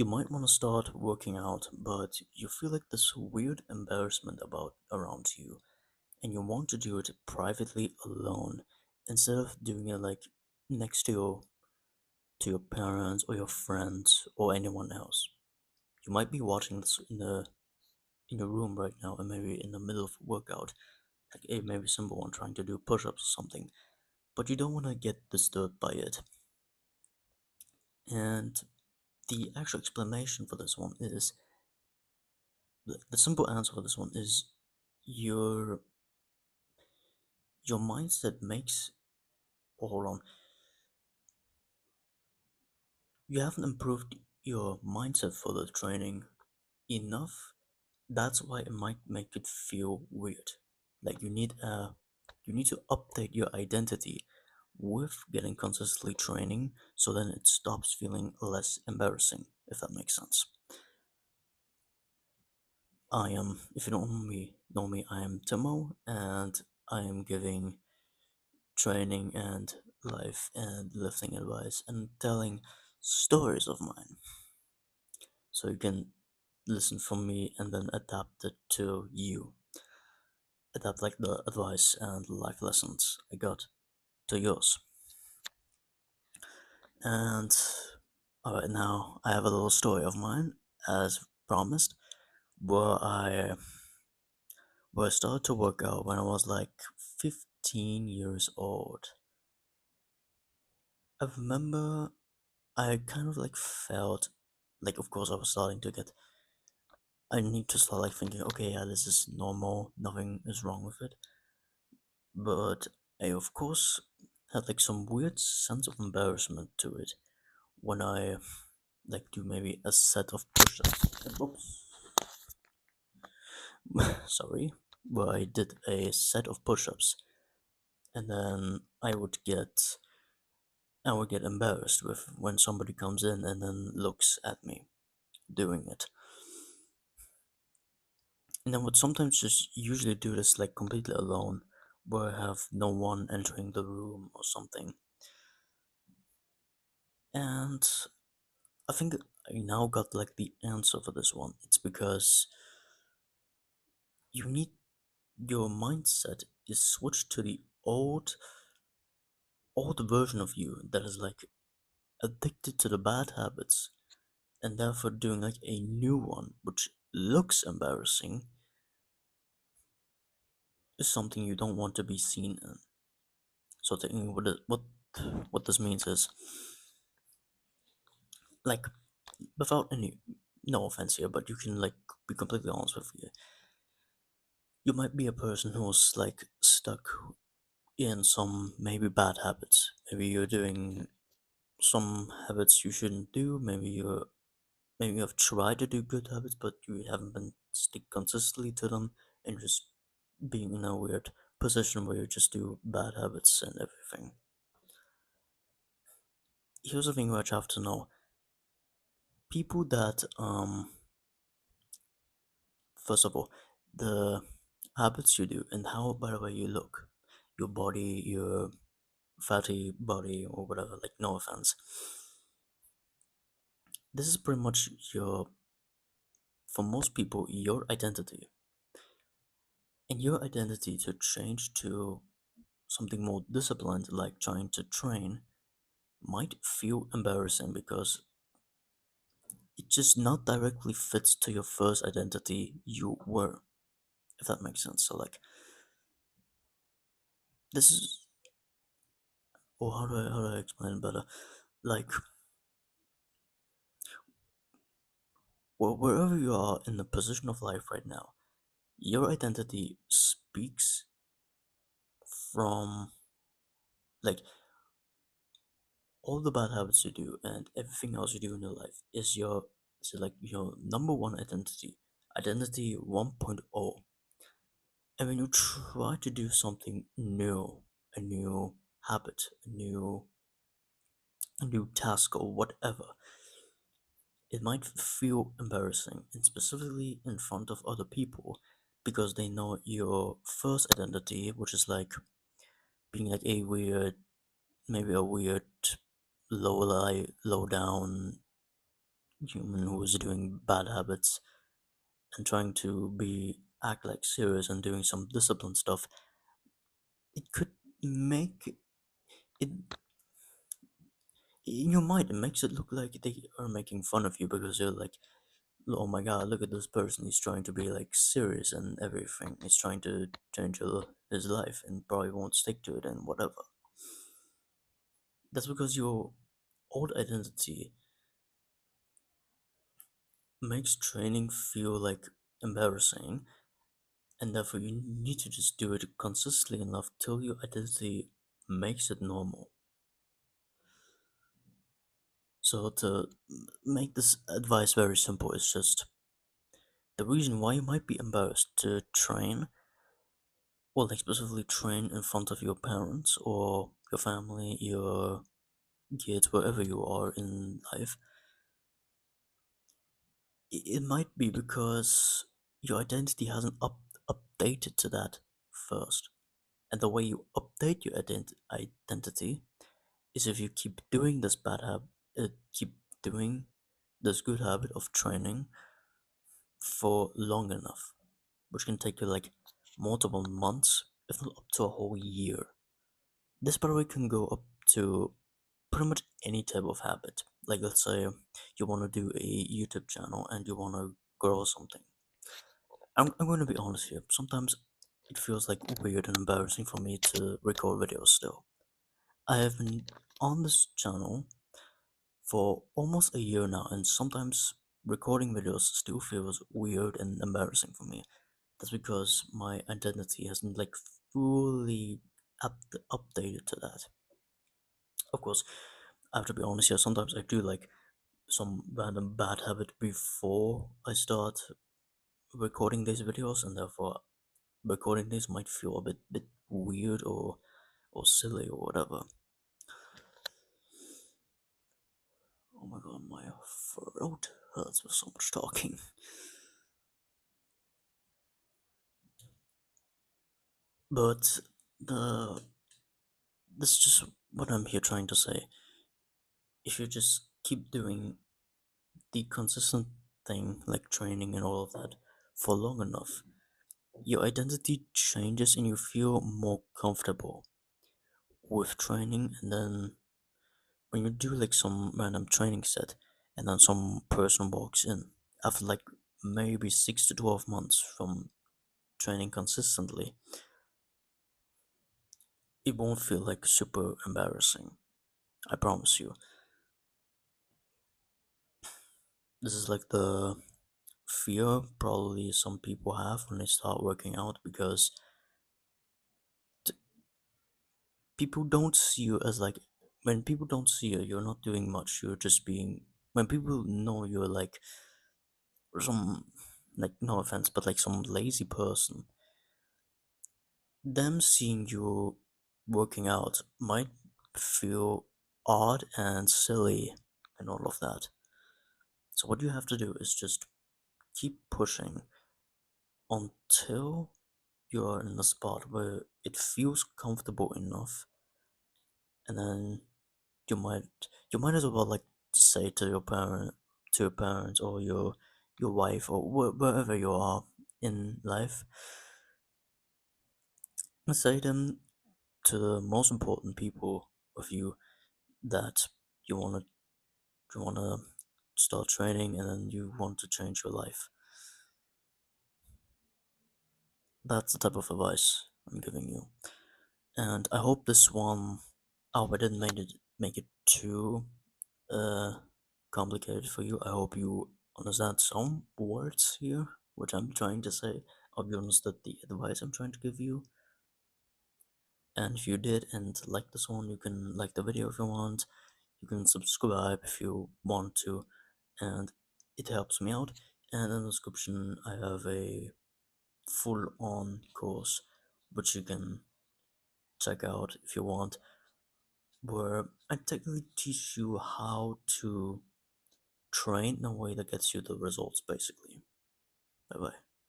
You might want to start working out, but you feel like this weird embarrassment about around you, and you want to do it privately alone instead of doing it like next to your parents or your friends or anyone else. You might be watching this in your room right now and maybe in the middle of a workout, like a maybe simple one trying to do push-ups or something, but you don't want to get disturbed by it. And the actual explanation for this one is the simple answer for this one is your your mindset makes hold on. You haven't improved your mindset for the training enough. That's why it might make it feel weird. Like you need to update your identity with getting consistently training so then it stops feeling less embarrassing, if that makes sense. If you don't know me, I am Timo, and I am giving training and life and lifting advice and telling stories of mine. So you can listen from me and then adapt it to you. Adapt like the advice and life lessons I got to yours. And alright, now I have a little story of mine, as promised, where I started to work out when I was like 15 years old. I remember I kind of like felt like, of course, I was starting to get. I need to start like thinking, okay, yeah, this is normal, nothing is wrong with it. But I, of course, had like some weird sense of embarrassment to it when I like do maybe a set of push-ups. Oops, sorry, where I did a set of push-ups, and then I would get embarrassed with when somebody comes in and then looks at me doing it. And I would sometimes just usually do this like completely alone, where I have no one entering the room or something. And I think I now got like the answer for this one. It's because you need your mindset is switched to the old version of you that is like addicted to the bad habits and therefore doing like a new one which looks embarrassing is something you don't want to be seen in. So technically what this means is like without any no offense here, but you can like be completely honest with you. You might be a person who's like stuck in some maybe bad habits. Maybe you're doing some habits you shouldn't do. Maybe you have tried to do good habits, but you haven't been stick consistently to them, and just being in a weird position where you just do bad habits and everything. Here's the thing which you have to know: people that first of all, the habits you do and how by the way you look, your body, your fatty body or whatever. Like no offense, this is pretty much your for most people your identity, and your identity to change to something more disciplined like trying to train might feel embarrassing because it just not directly fits to your first identity you were, if that makes sense. So like this is or how do I explain it better? Like wherever you are in the position of life right now, your identity speaks from like all the bad habits you do and everything else you do in your life is like your number one identity, identity 1.0. And when you try to do something new, a new habit, a new task or whatever, it might feel embarrassing, and specifically in front of other people, because they know your first identity, which is like being like a weird, maybe a weird, low down human who is doing bad habits and trying to be act like serious and doing some discipline stuff, it could make it in your mind. It makes it look like they are making fun of you because you're like, oh my god, look at this person. He's trying to be like serious and everything. He's trying to change his life and probably won't stick to it and whatever. That's because your old identity makes training feel like embarrassing, and therefore you need to just do it consistently enough till your identity makes it normal. So to make this advice very simple, it's just the reason why you might be embarrassed to train, or like specifically train in front of your parents or your family, your kids, wherever you are in life. It might be because your identity hasn't updated to that first. And the way you update your identity is if you keep doing this keep doing this good habit of training for long enough, which can take you like multiple months, if not up to a whole year. This, by the way, can go up to pretty much any type of habit. Like, let's say you want to do a YouTube channel and you want to grow something. I'm going to be honest here. Sometimes it feels like weird and embarrassing for me to record videos still. I have been on this channel for almost a year now, and sometimes recording videos still feels weird and embarrassing for me. That's because my identity hasn't like fully updated to that. Of course, I have to be honest here. Sometimes I do like some random bad habit before I start recording these videos, and therefore recording these might feel a bit weird or silly or whatever. Oh my god, my throat hurts with so much talking. But the this is just what I'm here trying to say. If you just keep doing the consistent thing like training and all of that for long enough, your identity changes and you feel more comfortable with training. And then when you do like some random training set and then some person walks in after like maybe 6 to 12 months from training consistently, it won't feel like super embarrassing. I promise you. This is like the fear probably some people have when they start working out because t- people don't see you as like, when people don't see you, you're not doing much. You're just being, when people know you're like some, like, no offense, but like some lazy person, them seeing you working out might feel odd and silly and all of that. So what you have to do is just keep pushing until you're in a spot where it feels comfortable enough, and then you might you might as well like say to your parents or your wife or wherever you are in life, and say them to the most important people of you that you want to you want to start training and then you want to change your life. That's the type of advice I'm giving you. And I hope this one, I hope I didn't make it too uh complicated for you. I hope you understand some words here, which I'm trying to say. I hope you understood the advice I'm trying to give you. And if you did and like this one, you can like the video if you want. You can subscribe if you want to, and it helps me out. And in the description, I have a full-on course which you can check out if you want, where I technically teach you how to train in a way that gets you the results, basically. Bye bye.